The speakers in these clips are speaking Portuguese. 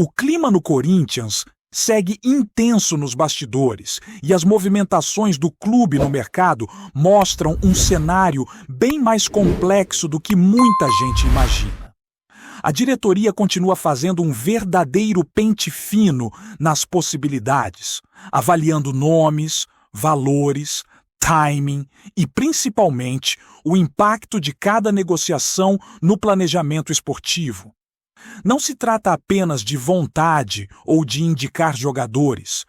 O clima no Corinthians segue intenso nos bastidores e as movimentações do clube no mercado mostram um cenário bem mais complexo do que muita gente imagina. A diretoria continua fazendo um verdadeiro pente fino nas possibilidades, avaliando nomes, valores, timing e, principalmente, o impacto de cada negociação no planejamento esportivo. Não se trata apenas de vontade ou de indicar jogadores,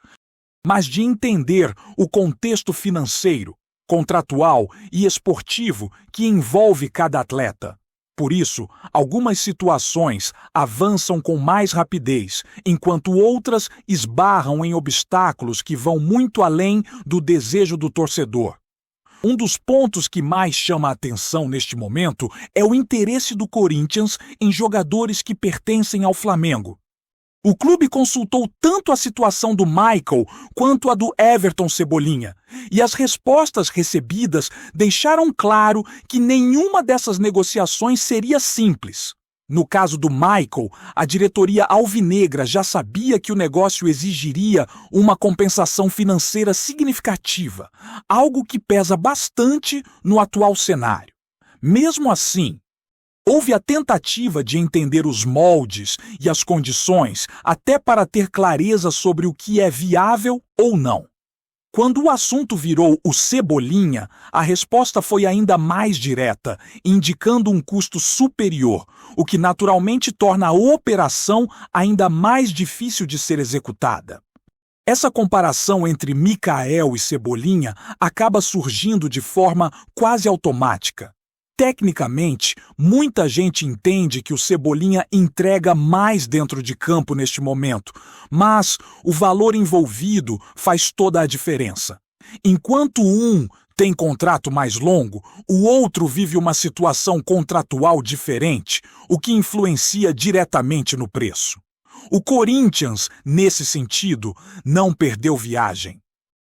mas de entender o contexto financeiro, contratual e esportivo que envolve cada atleta. Por isso, algumas situações avançam com mais rapidez, enquanto outras esbarram em obstáculos que vão muito além do desejo do torcedor. Um dos pontos que mais chama a atenção neste momento é o interesse do Corinthians em jogadores que pertencem ao Flamengo. O clube consultou tanto a situação do Michael quanto a do Everton Cebolinha, e as respostas recebidas deixaram claro que nenhuma dessas negociações seria simples. No caso do Michael, a diretoria alvinegra já sabia que o negócio exigiria uma compensação financeira significativa, algo que pesa bastante no atual cenário. Mesmo assim, houve a tentativa de entender os moldes e as condições até para ter clareza sobre o que é viável ou não. Quando o assunto virou o Cebolinha, a resposta foi ainda mais direta, indicando um custo superior, o que naturalmente torna a operação ainda mais difícil de ser executada. Essa comparação entre Mikael e Cebolinha acaba surgindo de forma quase automática. Tecnicamente, muita gente entende que o Cebolinha entrega mais dentro de campo neste momento, mas o valor envolvido faz toda a diferença. Enquanto um tem contrato mais longo, o outro vive uma situação contratual diferente, o que influencia diretamente no preço. O Corinthians, nesse sentido, não perdeu viagem.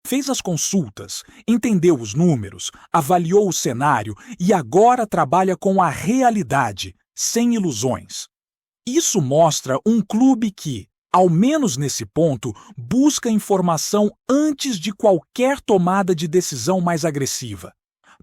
Fez as consultas, entendeu os números, avaliou o cenário e agora trabalha com a realidade, sem ilusões. Isso mostra um clube que, ao menos nesse ponto, busca informação antes de qualquer tomada de decisão mais agressiva.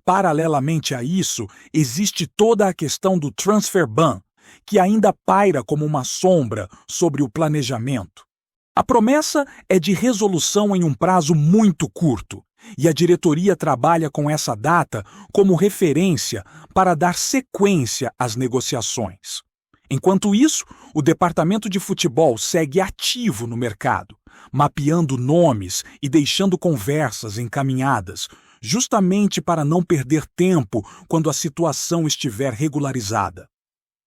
Paralelamente a isso, existe toda a questão do transfer ban, que ainda paira como uma sombra sobre o planejamento. A promessa é de resolução em um prazo muito curto, e a diretoria trabalha com essa data como referência para dar sequência às negociações. Enquanto isso, o departamento de futebol segue ativo no mercado, mapeando nomes e deixando conversas encaminhadas, justamente para não perder tempo quando a situação estiver regularizada.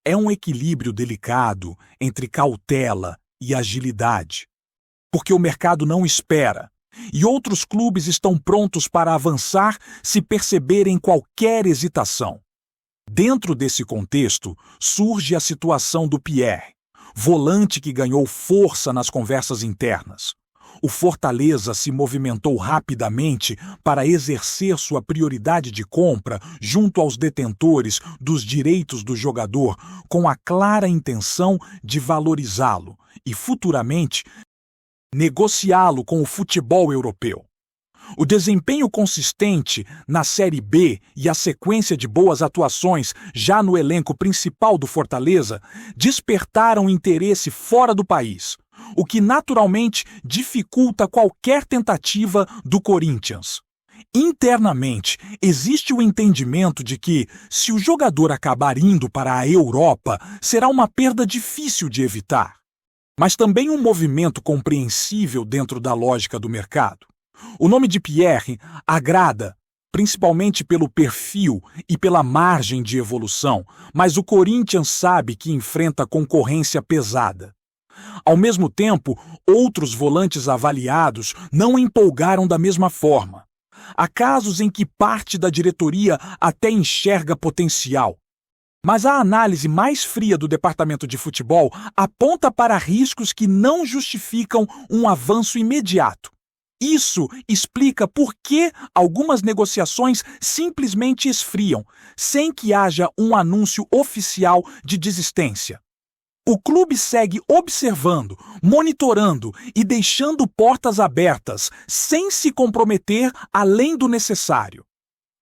É um equilíbrio delicado entre cautela e agilidade, porque o mercado não espera, e outros clubes estão prontos para avançar se perceberem qualquer hesitação. Dentro desse contexto, surge a situação do Pierre, volante que ganhou força nas conversas internas. O Fortaleza se movimentou rapidamente para exercer sua prioridade de compra junto aos detentores dos direitos do jogador, com a clara intenção de valorizá-lo e, futuramente, negociá-lo com o futebol europeu. O desempenho consistente na Série B e a sequência de boas atuações já no elenco principal do Fortaleza despertaram interesse fora do país, o que naturalmente dificulta qualquer tentativa do Corinthians. Internamente, existe o entendimento de que, se o jogador acabar indo para a Europa, será uma perda difícil de evitar. Mas também um movimento compreensível dentro da lógica do mercado. O nome de Pierre agrada, principalmente pelo perfil e pela margem de evolução, mas o Corinthians sabe que enfrenta concorrência pesada. Ao mesmo tempo, outros volantes avaliados não empolgaram da mesma forma. Há casos em que parte da diretoria até enxerga potencial. Mas a análise mais fria do departamento de futebol aponta para riscos que não justificam um avanço imediato. Isso explica por que algumas negociações simplesmente esfriam, sem que haja um anúncio oficial de desistência. O clube segue observando, monitorando e deixando portas abertas, sem se comprometer além do necessário.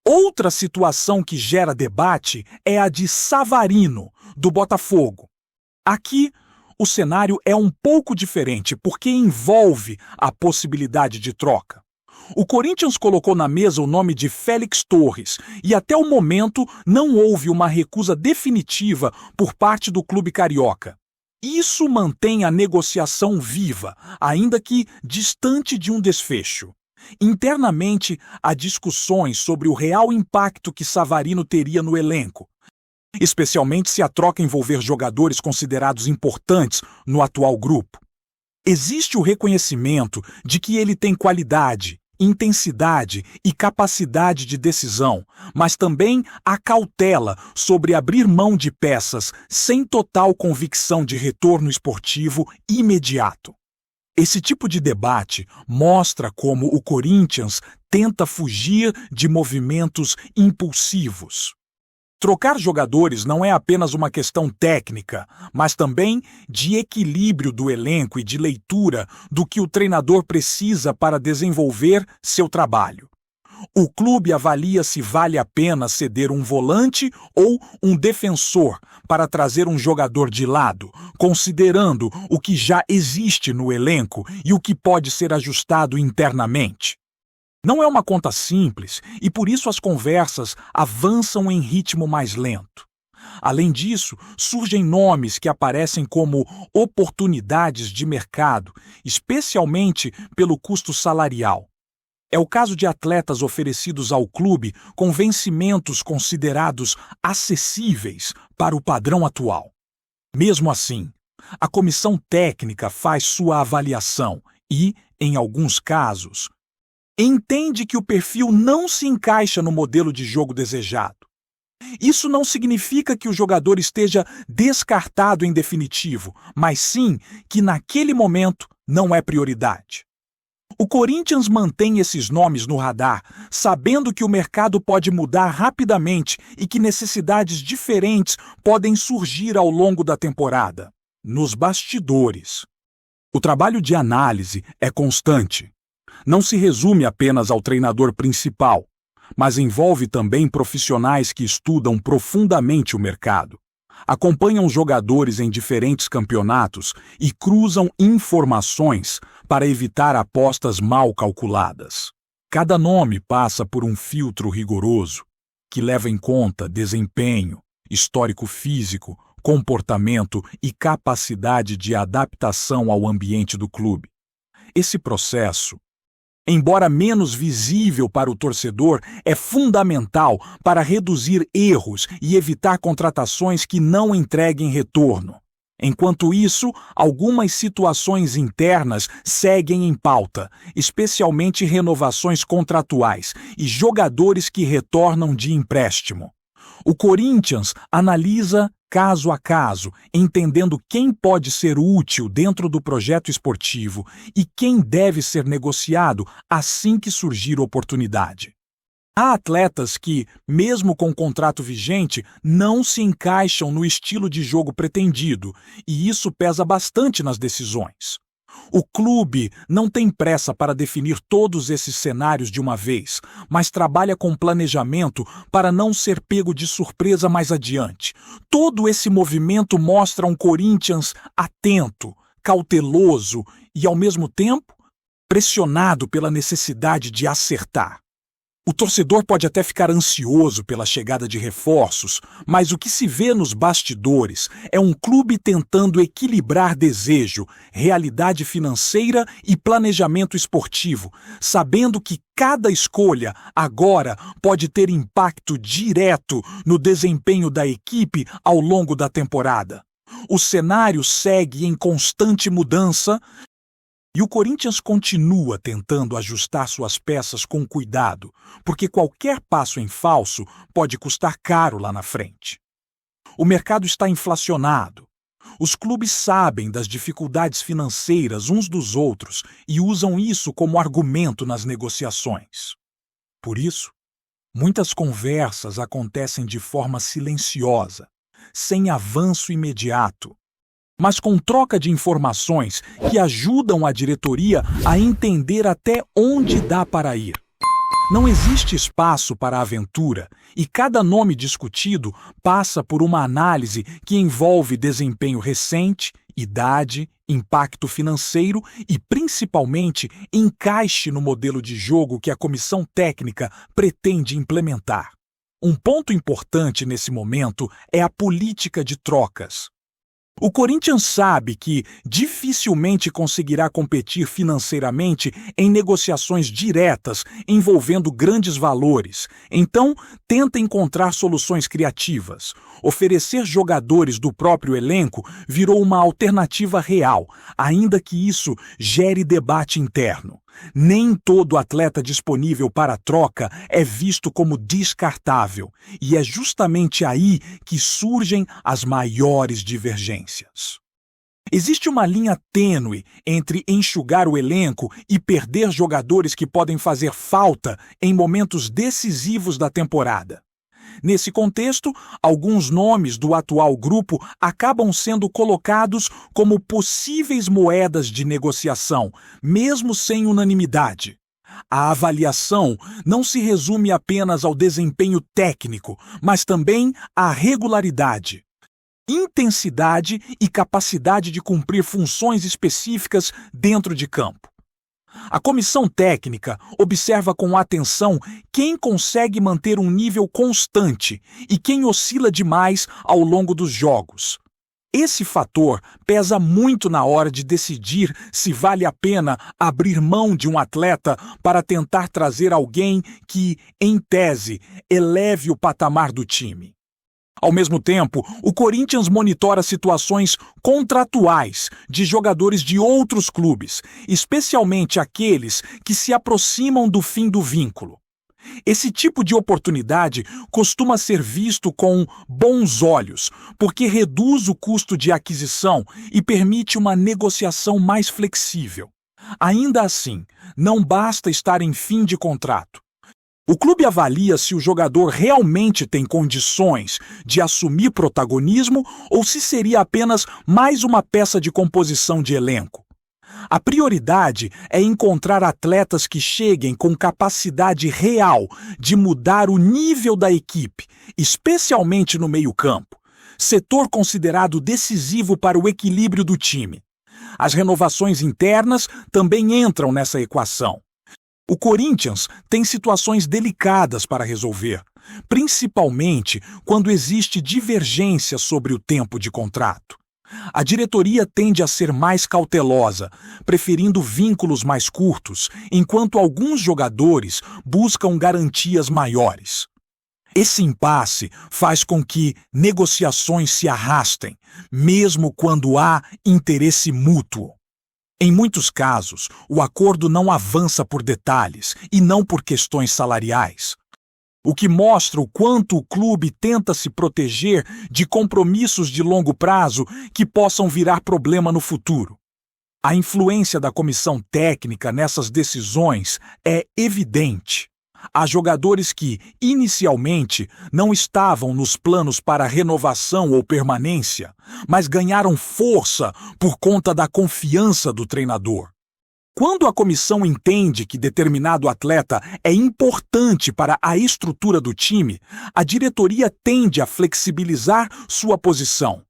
Outra situação que gera debate é a de Savarino, do Botafogo. Aqui, o cenário é um pouco diferente porque envolve a possibilidade de troca. O Corinthians colocou na mesa o nome de Félix Torres e até o momento não houve uma recusa definitiva por parte do clube carioca. Isso mantém a negociação viva, ainda que distante de um desfecho. Internamente, há discussões sobre o real impacto que Savarino teria no elenco, especialmente se a troca envolver jogadores considerados importantes no atual grupo. Existe o reconhecimento de que ele tem qualidade, intensidade e capacidade de decisão, mas também a cautela sobre abrir mão de peças sem total convicção de retorno esportivo imediato. Esse tipo de debate mostra como o Corinthians tenta fugir de movimentos impulsivos. Trocar jogadores não é apenas uma questão técnica, mas também de equilíbrio do elenco e de leitura do que o treinador precisa para desenvolver seu trabalho. O clube avalia se vale a pena ceder um volante ou um defensor para trazer um jogador de lado, considerando o que já existe no elenco e o que pode ser ajustado internamente. Não é uma conta simples e por isso as conversas avançam em ritmo mais lento. Além disso, surgem nomes que aparecem como oportunidades de mercado, especialmente pelo custo salarial. É o caso de atletas oferecidos ao clube com vencimentos considerados acessíveis para o padrão atual. Mesmo assim, a comissão técnica faz sua avaliação e, em alguns casos, entende que o perfil não se encaixa no modelo de jogo desejado. Isso não significa que o jogador esteja descartado em definitivo, mas sim que naquele momento não é prioridade. O Corinthians mantém esses nomes no radar, sabendo que o mercado pode mudar rapidamente e que necessidades diferentes podem surgir ao longo da temporada. Nos bastidores, o trabalho de análise é constante. Não se resume apenas ao treinador principal, mas envolve também profissionais que estudam profundamente o mercado, acompanham jogadores em diferentes campeonatos e cruzam informações para evitar apostas mal calculadas. Cada nome passa por um filtro rigoroso, que leva em conta desempenho, histórico físico, comportamento e capacidade de adaptação ao ambiente do clube. Esse processo, embora menos visível para o torcedor, é fundamental para reduzir erros e evitar contratações que não entreguem retorno. Enquanto isso, algumas situações internas seguem em pauta, especialmente renovações contratuais e jogadores que retornam de empréstimo. O Corinthians analisa caso a caso, entendendo quem pode ser útil dentro do projeto esportivo e quem deve ser negociado assim que surgir oportunidade. Há atletas que, mesmo com contrato vigente, não se encaixam no estilo de jogo pretendido, e isso pesa bastante nas decisões. O clube não tem pressa para definir todos esses cenários de uma vez, mas trabalha com planejamento para não ser pego de surpresa mais adiante. Todo esse movimento mostra um Corinthians atento, cauteloso e, ao mesmo tempo, pressionado pela necessidade de acertar. O torcedor pode até ficar ansioso pela chegada de reforços, mas o que se vê nos bastidores é um clube tentando equilibrar desejo, realidade financeira e planejamento esportivo, sabendo que cada escolha agora pode ter impacto direto no desempenho da equipe ao longo da temporada. O cenário segue em constante mudança e o Corinthians continua tentando ajustar suas peças com cuidado, porque qualquer passo em falso pode custar caro lá na frente. O mercado está inflacionado. Os clubes sabem das dificuldades financeiras uns dos outros e usam isso como argumento nas negociações. Por isso, muitas conversas acontecem de forma silenciosa, sem avanço imediato. mas com troca de informações que ajudam a diretoria a entender até onde dá para ir. Não existe espaço para a aventura e cada nome discutido passa por uma análise que envolve desempenho recente, idade, impacto financeiro e, principalmente, encaixe no modelo de jogo que a comissão técnica pretende implementar. Um ponto importante nesse momento é a política de trocas. O Corinthians sabe que dificilmente conseguirá competir financeiramente em negociações diretas envolvendo grandes valores, então tenta encontrar soluções criativas. Oferecer jogadores do próprio elenco virou uma alternativa real, ainda que isso gere debate interno. Nem todo atleta disponível para troca é visto como descartável, e é justamente aí que surgem as maiores divergências. Existe uma linha tênue entre enxugar o elenco e perder jogadores que podem fazer falta em momentos decisivos da temporada. Nesse contexto, alguns nomes do atual grupo acabam sendo colocados como possíveis moedas de negociação, mesmo sem unanimidade. A avaliação não se resume apenas ao desempenho técnico, mas também à regularidade, intensidade e capacidade de cumprir funções específicas dentro de campo. A comissão técnica observa com atenção quem consegue manter um nível constante e quem oscila demais ao longo dos jogos. Esse fator pesa muito na hora de decidir se vale a pena abrir mão de um atleta para tentar trazer alguém que, em tese, eleve o patamar do time. Ao mesmo tempo, o Corinthians monitora situações contratuais de jogadores de outros clubes, especialmente aqueles que se aproximam do fim do vínculo. Esse tipo de oportunidade costuma ser visto com bons olhos, porque reduz o custo de aquisição e permite uma negociação mais flexível. Ainda assim, não basta estar em fim de contrato. O clube avalia se o jogador realmente tem condições de assumir protagonismo ou se seria apenas mais uma peça de composição de elenco. A prioridade é encontrar atletas que cheguem com capacidade real de mudar o nível da equipe, especialmente no meio-campo, setor considerado decisivo para o equilíbrio do time. As renovações internas também entram nessa equação. O Corinthians tem situações delicadas para resolver, principalmente quando existe divergência sobre o tempo de contrato. A diretoria tende a ser mais cautelosa, preferindo vínculos mais curtos, enquanto alguns jogadores buscam garantias maiores. Esse impasse faz com que negociações se arrastem, mesmo quando há interesse mútuo. Em muitos casos, o acordo não avança por detalhes e não por questões salariais, o que mostra o quanto o clube tenta se proteger de compromissos de longo prazo que possam virar problema no futuro. A influência da comissão técnica nessas decisões é evidente. Há jogadores que, inicialmente, não estavam nos planos para renovação ou permanência, mas ganharam força por conta da confiança do treinador. Quando a comissão entende que determinado atleta é importante para a estrutura do time, a diretoria tende a flexibilizar sua posição.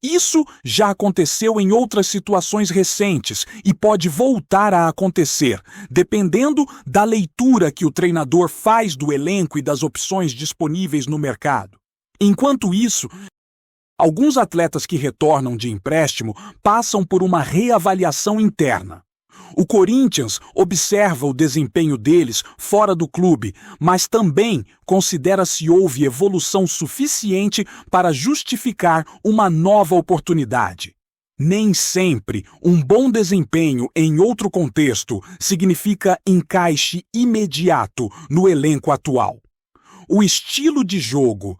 Isso já aconteceu em outras situações recentes e pode voltar a acontecer, dependendo da leitura que o treinador faz do elenco e das opções disponíveis no mercado. Enquanto isso, alguns atletas que retornam de empréstimo passam por uma reavaliação interna. O Corinthians observa o desempenho deles fora do clube, mas também considera se houve evolução suficiente para justificar uma nova oportunidade. Nem sempre um bom desempenho em outro contexto significa encaixe imediato no elenco atual. O estilo de jogo,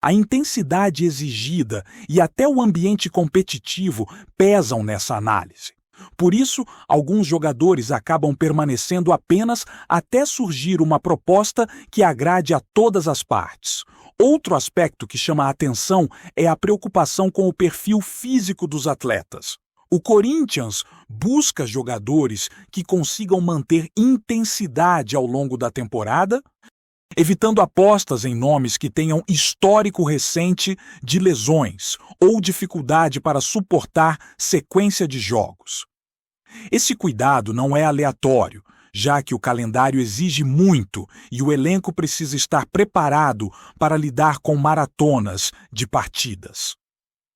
a intensidade exigida e até o ambiente competitivo pesam nessa análise. Por isso, alguns jogadores acabam permanecendo apenas até surgir uma proposta que agrade a todas as partes. Outro aspecto que chama a atenção é a preocupação com o perfil físico dos atletas. O Corinthians busca jogadores que consigam manter intensidade ao longo da temporada, evitando apostas em nomes que tenham histórico recente de lesões ou dificuldade para suportar sequência de jogos. Esse cuidado não é aleatório, já que o calendário exige muito e o elenco precisa estar preparado para lidar com maratonas de partidas.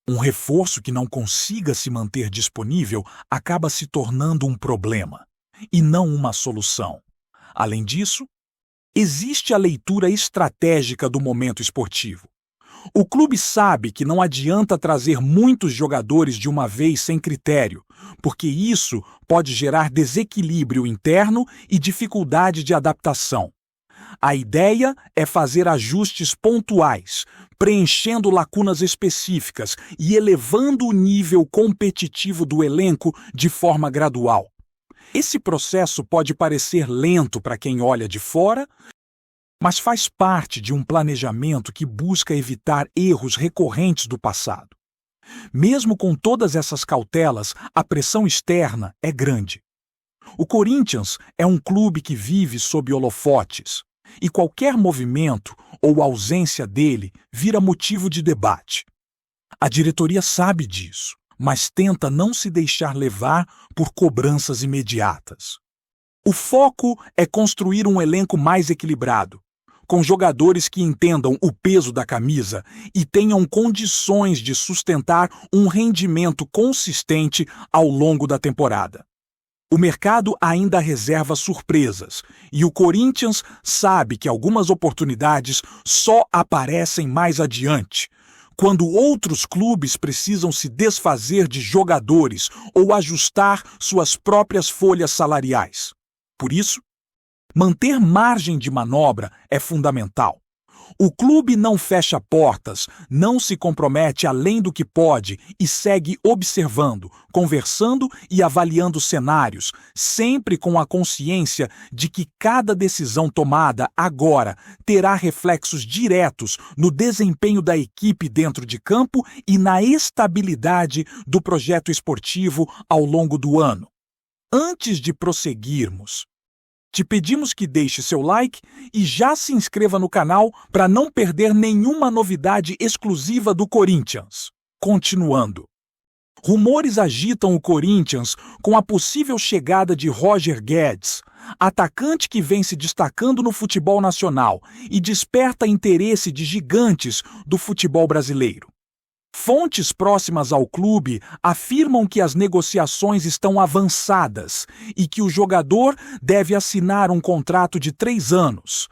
Um reforço que não consiga se manter disponível acaba se tornando um problema, e não uma solução. Além disso, existe a leitura estratégica do momento esportivo. O clube sabe que não adianta trazer muitos jogadores de uma vez sem critério, porque isso pode gerar desequilíbrio interno e dificuldade de adaptação. A ideia é fazer ajustes pontuais, preenchendo lacunas específicas e elevando o nível competitivo do elenco de forma gradual. Esse processo pode parecer lento para quem olha de fora, mas faz parte de um planejamento que busca evitar erros recorrentes do passado. Mesmo com todas essas cautelas, a pressão externa é grande. O Corinthians é um clube que vive sob holofotes, e qualquer movimento ou ausência dele vira motivo de debate. A diretoria sabe disso, mas tenta não se deixar levar por cobranças imediatas. O foco é construir um elenco mais equilibrado, com jogadores que entendam o peso da camisa e tenham condições de sustentar um rendimento consistente ao longo da temporada. O mercado ainda reserva surpresas, e o Corinthians sabe que algumas oportunidades só aparecem mais adiante, quando outros clubes precisam se desfazer de jogadores ou ajustar suas próprias folhas salariais. Por isso, manter margem de manobra é fundamental. O clube não fecha portas, não se compromete além do que pode e segue observando, conversando e avaliando cenários, sempre com a consciência de que cada decisão tomada agora terá reflexos diretos no desempenho da equipe dentro de campo e na estabilidade do projeto esportivo ao longo do ano. Antes de prosseguirmos, te pedimos que deixe seu like e já se inscreva no canal para não perder nenhuma novidade exclusiva do Corinthians. Continuando. Rumores agitam o Corinthians com a possível chegada de Roger Guedes, atacante que vem se destacando no futebol nacional e desperta interesse de gigantes do futebol brasileiro. Fontes próximas ao clube afirmam que as negociações estão avançadas e que o jogador deve assinar um contrato de 3 anos,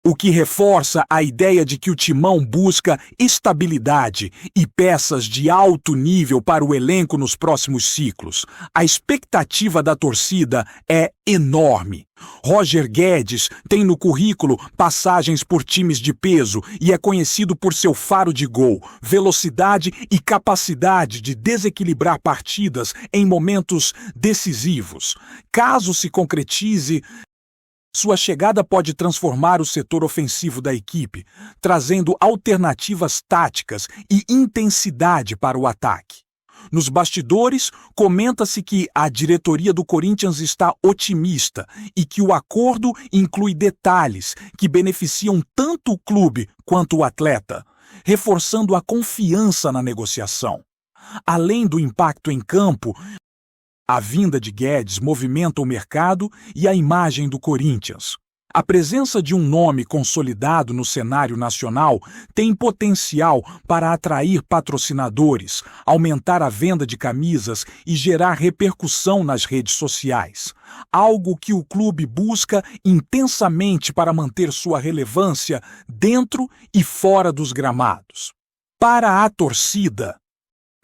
o que reforça a ideia de que o Timão busca estabilidade e peças de alto nível para o elenco nos próximos ciclos. A expectativa da torcida é enorme. Roger Guedes tem no currículo passagens por times de peso e é conhecido por seu faro de gol, velocidade e capacidade de desequilibrar partidas em momentos decisivos. Caso se concretize, sua chegada pode transformar o setor ofensivo da equipe, trazendo alternativas táticas e intensidade para o ataque. Nos bastidores, comenta-se que a diretoria do Corinthians está otimista e que o acordo inclui detalhes que beneficiam tanto o clube quanto o atleta, reforçando a confiança na negociação. Além do impacto em campo, a vinda de Guedes movimenta o mercado e a imagem do Corinthians. A presença de um nome consolidado no cenário nacional tem potencial para atrair patrocinadores, aumentar a venda de camisas e gerar repercussão nas redes sociais, algo que o clube busca intensamente para manter sua relevância dentro e fora dos gramados. Para a torcida,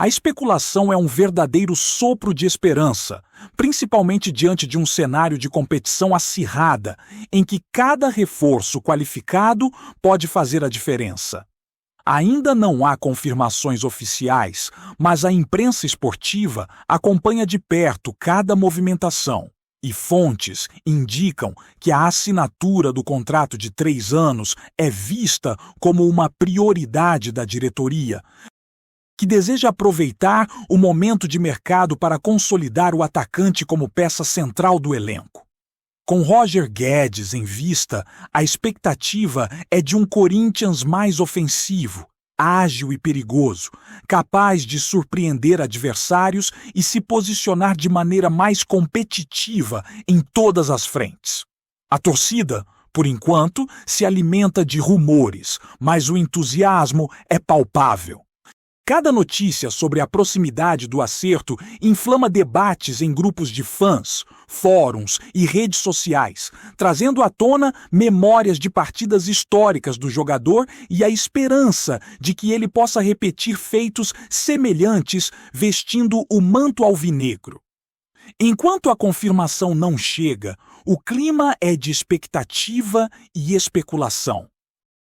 a especulação é um verdadeiro sopro de esperança, principalmente diante de um cenário de competição acirrada, em que cada reforço qualificado pode fazer a diferença. Ainda não há confirmações oficiais, mas a imprensa esportiva acompanha de perto cada movimentação. E fontes indicam que a assinatura do contrato de 3 anos é vista como uma prioridade da diretoria, que deseja aproveitar o momento de mercado para consolidar o atacante como peça central do elenco. Com Roger Guedes em vista, a expectativa é de um Corinthians mais ofensivo, ágil e perigoso, capaz de surpreender adversários e se posicionar de maneira mais competitiva em todas as frentes. A torcida, por enquanto, se alimenta de rumores, mas o entusiasmo é palpável. Cada notícia sobre a proximidade do acerto inflama debates em grupos de fãs, fóruns e redes sociais, trazendo à tona memórias de partidas históricas do jogador e a esperança de que ele possa repetir feitos semelhantes vestindo o manto alvinegro. Enquanto a confirmação não chega, o clima é de expectativa e especulação.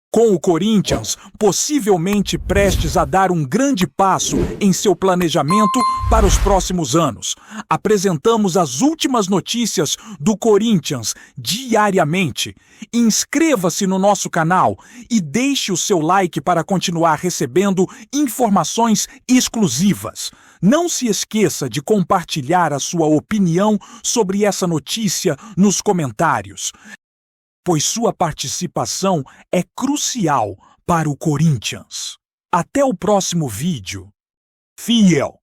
Com o Corinthians possivelmente prestes a dar um grande passo em seu planejamento para os próximos anos, apresentamos as últimas notícias do Corinthians diariamente. Inscreva-se no nosso canal e deixe o seu like para continuar recebendo informações exclusivas. Não se esqueça de compartilhar a sua opinião sobre essa notícia nos comentários, pois sua participação é crucial para o Corinthians. Até o próximo vídeo. Fiel!